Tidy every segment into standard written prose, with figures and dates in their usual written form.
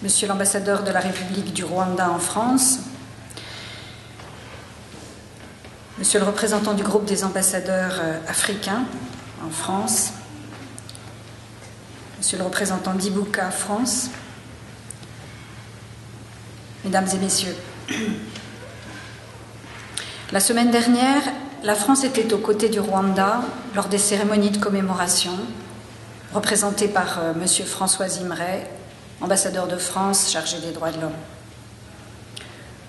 Monsieur l'ambassadeur de la République du Rwanda en France, Monsieur le représentant du groupe des ambassadeurs africains en France, Monsieur le représentant d'Ibuka France, Mesdames et Messieurs, la semaine dernière, la France était aux côtés du Rwanda lors des cérémonies de commémoration, représentées par Monsieur François Imret, ambassadeur de France chargé des droits de l'homme.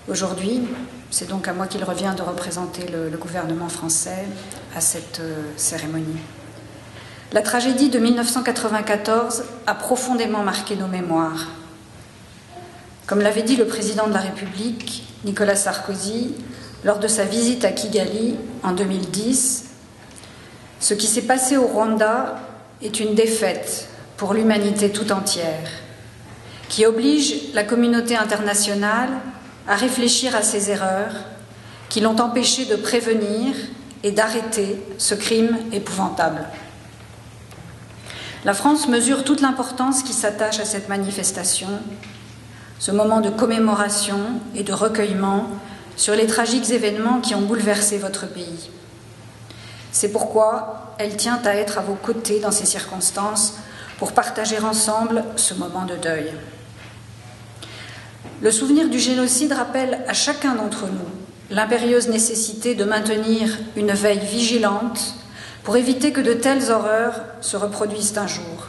Aujourd'hui, c'est donc à moi qu'il revient de représenter le gouvernement français à cette cérémonie. La tragédie de 1994 a profondément marqué nos mémoires. Comme l'avait dit le président de la République, Nicolas Sarkozy, lors de sa visite à Kigali en 2010, ce qui s'est passé au Rwanda est une défaite pour l'humanité tout entière, qui oblige la communauté internationale à réfléchir à ces erreurs qui l'ont empêché de prévenir et d'arrêter ce crime épouvantable. La France mesure toute l'importance qui s'attache à cette manifestation, ce moment de commémoration et de recueillement sur les tragiques événements qui ont bouleversé votre pays. C'est pourquoi elle tient à être à vos côtés dans ces circonstances pour partager ensemble ce moment de deuil. Le souvenir du génocide rappelle à chacun d'entre nous l'impérieuse nécessité de maintenir une veille vigilante pour éviter que de telles horreurs se reproduisent un jour.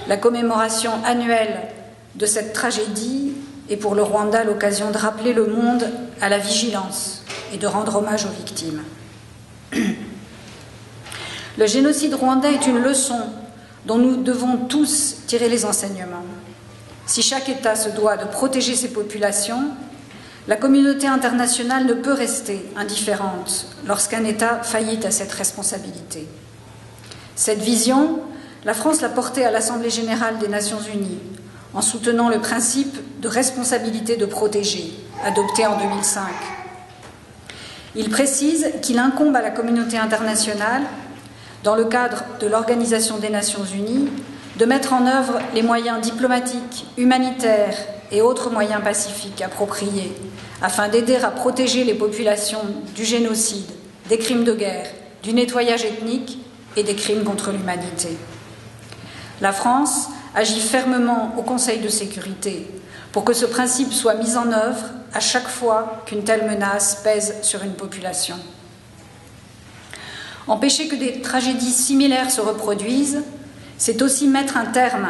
La commémoration annuelle de cette tragédie est pour le Rwanda l'occasion de rappeler le monde à la vigilance et de rendre hommage aux victimes. Le génocide rwandais est une leçon dont nous devons tous tirer les enseignements. Si chaque État se doit de protéger ses populations, la communauté internationale ne peut rester indifférente lorsqu'un État faillit à cette responsabilité. Cette vision, la France l'a portée à l'Assemblée générale des Nations unies en soutenant le principe de responsabilité de protéger, adopté en 2005. Il précise qu'il incombe à la communauté internationale, dans le cadre de l'Organisation des Nations unies, de mettre en œuvre les moyens diplomatiques, humanitaires et autres moyens pacifiques appropriés afin d'aider à protéger les populations du génocide, des crimes de guerre, du nettoyage ethnique et des crimes contre l'humanité. La France agit fermement au Conseil de sécurité pour que ce principe soit mis en œuvre à chaque fois qu'une telle menace pèse sur une population. Empêcher que des tragédies similaires se reproduisent, c'est aussi mettre un terme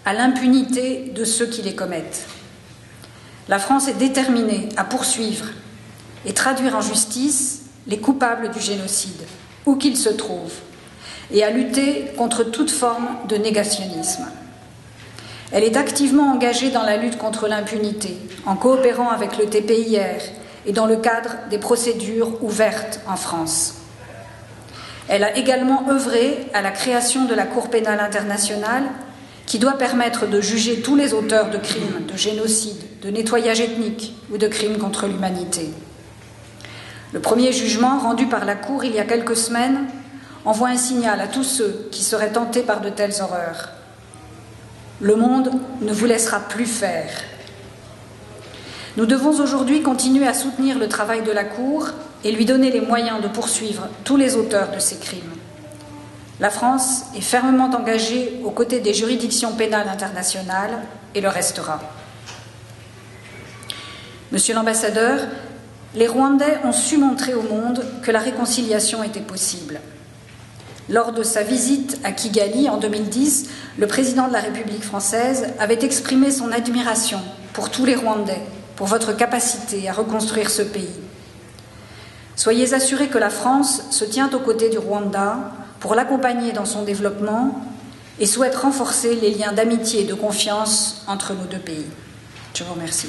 à l'impunité de ceux qui les commettent. La France est déterminée à poursuivre et traduire en justice les coupables du génocide, où qu'ils se trouvent, et à lutter contre toute forme de négationnisme. Elle est activement engagée dans la lutte contre l'impunité, en coopérant avec le TPIR et dans le cadre des procédures ouvertes en France. Elle a également œuvré à la création de la Cour pénale internationale qui doit permettre de juger tous les auteurs de crimes, de génocide, de nettoyage ethnique ou de crimes contre l'humanité. Le premier jugement rendu par la Cour il y a quelques semaines envoie un signal à tous ceux qui seraient tentés par de telles horreurs. Le monde ne vous laissera plus faire. Nous devons aujourd'hui continuer à soutenir le travail de la Cour et lui donner les moyens de poursuivre tous les auteurs de ces crimes. La France est fermement engagée aux côtés des juridictions pénales internationales et le restera. Monsieur l'ambassadeur, les Rwandais ont su montrer au monde que la réconciliation était possible. Lors de sa visite à Kigali en 2010, le président de la République française avait exprimé son admiration pour tous les Rwandais, pour votre capacité à reconstruire ce pays. Soyez assurés que la France se tient aux côtés du Rwanda pour l'accompagner dans son développement et souhaite renforcer les liens d'amitié et de confiance entre nos deux pays. Je vous remercie.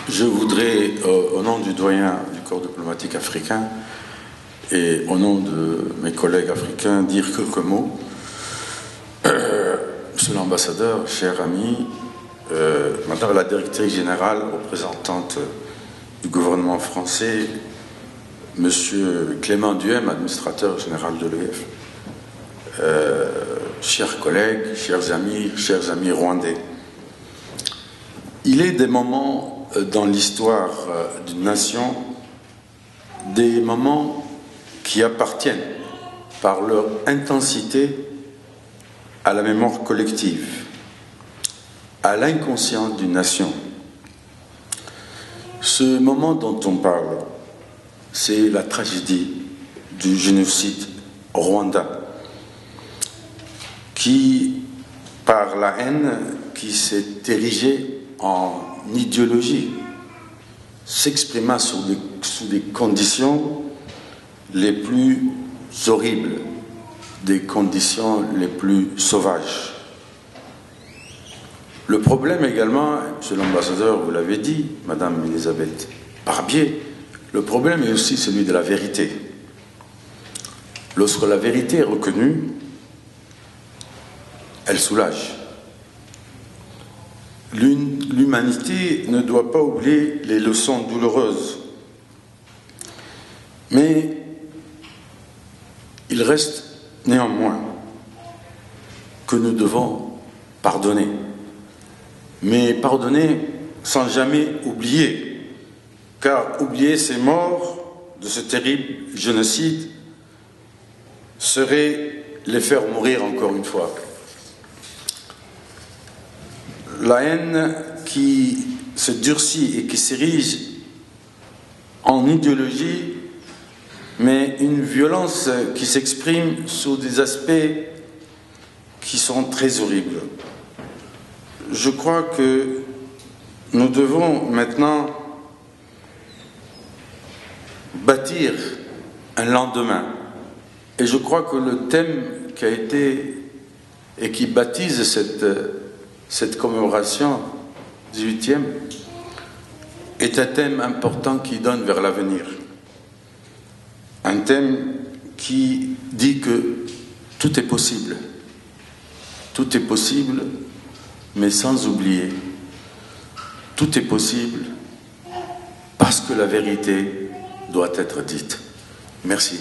Je voudrais, au nom du doyen du corps diplomatique africain et au nom de mes collègues africains, dire quelques mots. Monsieur l'ambassadeur, cher ami, Madame la directrice générale, représentante du gouvernement français, Monsieur Clément Duhem, administrateur général de l'EF, chers collègues, chers amis rwandais, il est des moments dans l'histoire d'une nation, des moments qui appartiennent par leur intensité à la mémoire collective, à l'inconscient d'une nation. Ce moment dont on parle, c'est la tragédie du génocide rwandais, qui, par la haine qui s'est érigée en idéologie, s'exprima sous des conditions les plus horribles, des conditions les plus sauvages. Le problème également, monsieur l'ambassadeur, vous l'avez dit, Madame Elisabeth Barbier, le problème est aussi celui de la vérité. Lorsque la vérité est reconnue, elle soulage. L'humanité ne doit pas oublier les leçons douloureuses. Mais il reste néanmoins que nous devons pardonner. Mais pardonner sans jamais oublier, car oublier ces morts de ce terrible génocide serait les faire mourir encore une fois. La haine qui se durcit et qui s'érige en idéologie, mais une violence qui s'exprime sous des aspects qui sont très horribles. Je crois que nous devons maintenant bâtir un lendemain. Et je crois que le thème qui a été et qui baptise cette commémoration 18e est un thème important qui donne vers l'avenir. Un thème qui dit que tout est possible. Tout est possible, mais sans oublier. Tout est possible parce que la vérité doit être dite. Merci.